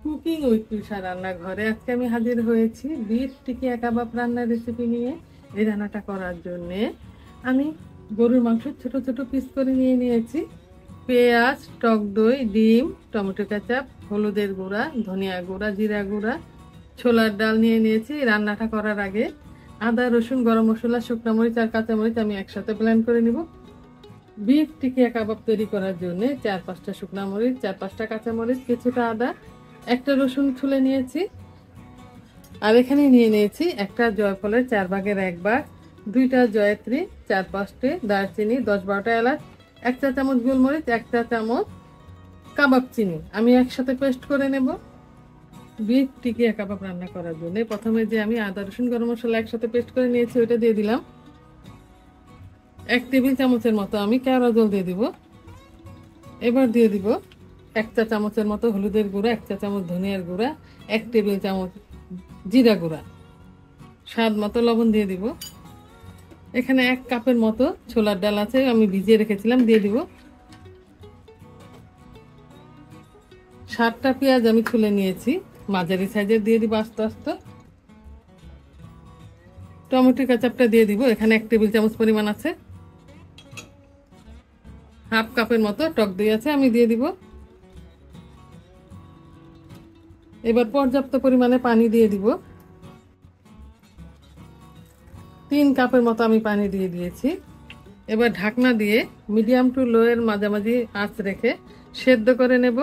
Cooking with তুষার রান্নাঘরে আজকে আমি হাজির হয়েছি বিফ টিকিয়া কাবাব রান্নার রেসিপি নিয়ে। এই রান্নাটা করার জন্য আমি গরুর মাংস ছোট ছোট পিস করে নিয়ে নিয়েছি। পেঁয়াজ, টক দই, ডিম, টমেটো কেচাপ, হলুদের গুঁড়া, ধনিয়া গুঁড়া, জিরা গুঁড়া, ছোলার ডাল নিয়ে নিয়েছি। রান্নাটা করার আগে আদা, রসুন, গরম মশলা, শুকনো মরিচ আর কাঁচামরিচ আমি একসাথে ব্লেন্ড করে নিব। বিফ টিকিয়া কাবাব তৈরি করার জন্য 4-5টা শুকনো মরিচ, 4-5টা কাঁচামরিচ, কিছুটা আদা, একটা রসুন ছুলে নিয়েছি। আর এখানে নিয়ে নিয়েছি একটা জয়ফলের 4/1 ভাগ, 2টা জয়ত্রী, 4-5টে দারচিনি, 10-12টা এলাচ, 1 চা চামচ গোলমরিচ, 1 চা চামচ কাবাব চিনি আমি একসাথে পেস্ট করে নেব। বিফ টিকিয়া কাবাব রান্না করার জন্য প্রথমে যে আমি আদা, রসুন, গরম মশলা একসাথে পেস্ট করে নিয়েছি ওইটা দিয়ে দিলাম। 1 টেবিল চামচের মতো আমি কেওড়া জল দিয়ে দিব। এবার দিয়ে দিব 1 চা চামচের মতো হলুদের গুঁড়া, 1 চা চামচ ধনিয়ার গুঁড়া, 1 টেবিল চামচ জিরা গুঁড়া, স্বাদ মতো লবণ দিয়ে দিব। এখানে 1 কাপের মতো ছোলার ডাল আছে, আমি ভিজিয়ে রেখেছিলাম, দিয়ে দিব। 7টা পেঁয়াজ আমি ছুলে নিয়েছি, মাঝারি সাইজের, দিয়ে দিব আস্তে আস্তে। টমেটো কেচাপটা দিয়ে দিব, এখানে 1 টেবিল চামচ পরিমাণ আছে। 1/2 কাপের মতো টক দই আছে, আমি দিয়ে দিব। এবার পর্যাপ্ত পরিমাণে পানি দিয়ে দিব। 3 কাপের মতো আমি পানি দিয়ে দিয়েছি। এবার ঢাকনা দিয়ে মিডিয়াম টু লো এর মাঝামাঝি আঁচ রেখে সেদ্ধ করে নেব।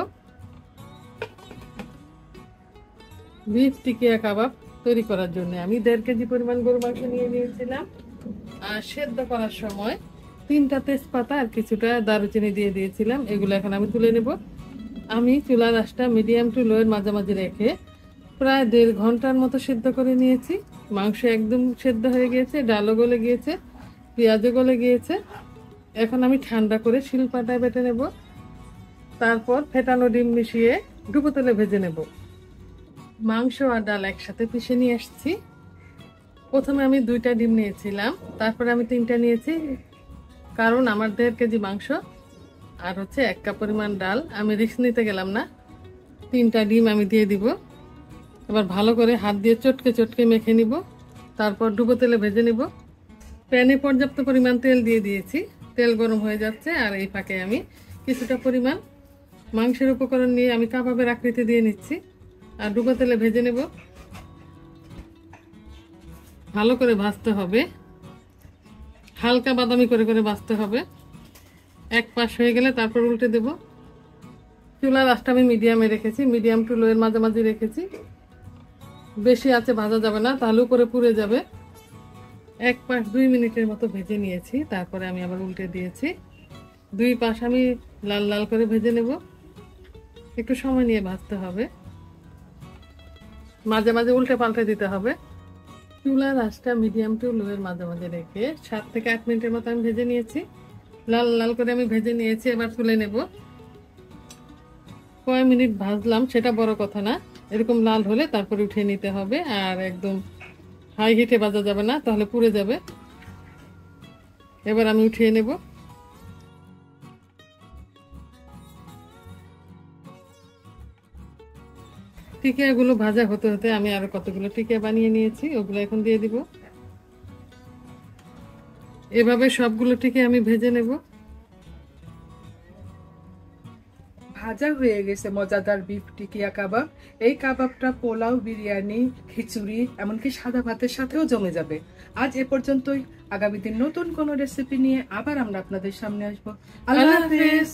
বিফ টিকিয়া কাবাব তৈরি করার জন্য আমি 1.5 কেজি পরিমাণ গরু মাংস নিয়ে নিয়েছিলাম। আর সেদ্ধ করার সময় 3টা তেজপাতা আর কিছুটা দারুচিনি দিয়ে দিয়েছিলাম, এগুলো এখন আমি তুলে নেব। আমি চুলার আঁচটা মিডিয়াম টু লো এর মাঝামাঝি রেখে প্রায় 1.5 ঘন্টার মতো সেদ্ধ করে নিয়েছি। মাংস একদম সেদ্ধ হয়ে গিয়েছে, ডালও গলে গিয়েছে, পেঁয়াজও গলে গিয়েছে। এখন আমি ঠান্ডা করে শিলপাটায় বেটে নেব। তারপর ফেটানো ডিম মিশিয়ে ডুবো তেলে ভেজে নেব। মাংস আর ডাল একসাথে পিষে নিয়ে আসছি। প্রথমে আমি 2টা ডিম নিয়েছিলাম, তারপরে আমি 3টা নিয়েছি, কারণ আমার 1.5 কেজি মাংস আর হচ্ছে 1 কাপ পরিমাণ ডাল, আমি রিস্ক নিতে গেলাম না। 3টা ডিম আমি দিয়ে দিব। এবার ভালো করে হাত দিয়ে চটকে চটকে মেখে নিব, তারপর ডুবো তেলে ভেজে নিব। প্যানে পর্যাপ্ত পরিমাণ তেল দিয়ে দিয়েছি, তেল গরম হয়ে যাচ্ছে। আর এই ফাঁকে আমি কিছুটা পরিমাণ মাংসের উপকরণ নিয়ে আমি কাবাবের আকৃতি দিয়ে নিচ্ছি আর ডুবো তেলে ভেজে নেব। ভালো করে ভাজতে হবে, হালকা বাদামি করে করে ভাজতে হবে। 1 পাশ হয়ে গেলে তারপর উল্টে দেব। চুলার আঁচটা আমি মিডিয়ামে রেখেছি, মিডিয়াম টু লো এর মাঝামাঝি রেখেছি। বেশি আছে ভাজা যাবে না, তাহলে উপরে পুড়ে যাবে। 1 পাশ 2 মিনিটের মতো ভেজে নিয়েছি, তারপরে আমি আবার উল্টে দিয়েছি। 2 পাশ আমি লাল লাল করে ভেজে নেব। একটু সময় নিয়ে ভাজতে হবে, মাঝে মাঝে উল্টে পাল্টে দিতে হবে। চুলার আঁচটা মিডিয়াম টু লো এর মাঝামাঝি রেখে 7 থেকে 8 মিনিটের মতো আমি ভেজে নিয়েছি। লাল লাল করে আমি ভেজে নিয়েছি, এবার তুলে নেব। কয় মিনিট ভাজলাম সেটা বড় কথা না, এরকম লাল হলে তারপরে উঠিয়ে নিতে হবে। আর একদম হাই হিটে ভাজা যাবে না, তাহলে পুড়ে যাবে। এবার আমি উঠিয়ে নেব। টিকিয়াগুলো ভাজা হতে হতে আমি আরো কতগুলো টিকিয়া বানিয়ে নিয়েছি, ওগুলো এখন দিয়ে দিব। এভাবে সবগুলো টিকিয়া আমি ভেজে নেব। ভাজা হয়ে গেছে মজাদার বিফ টিকিয়া কাবাব। এই কাবাবটা পোলাও, বিরিয়ানি, খিচুড়ি, এমনকি সাদা ভাতের সাথেও জমে যাবে। আজ এ পর্যন্তই। আগামী দিন নতুন কোনো রেসিপি নিয়ে আবার আমরা আপনাদের সামনে আসবো। আল্লাহ হাফেজ।